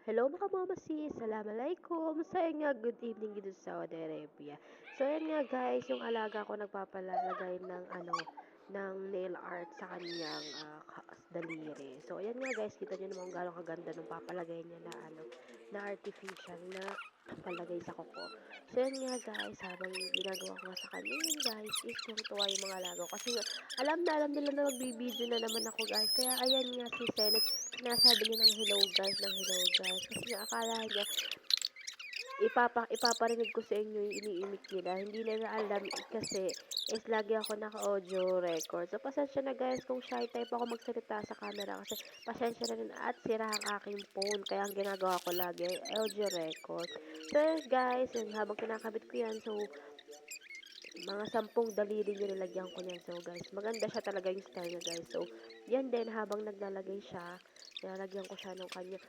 Hello mga mamasi, Assalamualaikum. So ayun nga, good evening dito sa Saudi Arabia. So ayun nga guys, yung alaga ko nagpapalalagay ng ng nail art sa kanyang daliri. So ayan nga guys, kita niyo naman kung gaano kaganda nung papalagay niya na na artificial na palagay sa kuko. So ayan nga guys, habang ginagawa ko nga sa kanya yun guys, is tuwang-tuwa yung mga alaga ko. Kasi nga, alam nila na magbibideo na naman ako guys. Kaya ayan nga si Senet, sinasabi niya ng hello guys, ng hello guys. Kasi nga akala niya, ipaparinig ko sa inyo yung iniimik nila. Hindi nila alam kasi is lagi ako naka-audio record. So, pasensya na guys kung shy type ako magsalita sa camera kasi pasensya na rin at sira ang aking phone. Kaya ang ginagawa ko lagi ay audio record. So, guys, yun, habang kinakabit ko yan, so, mga 10 daliri niya nilagyan ko niyan. So, guys, maganda siya talaga yung style niya, guys. So, yan din, habang naglalagay siya, nilalagyan ko siya ng kanya.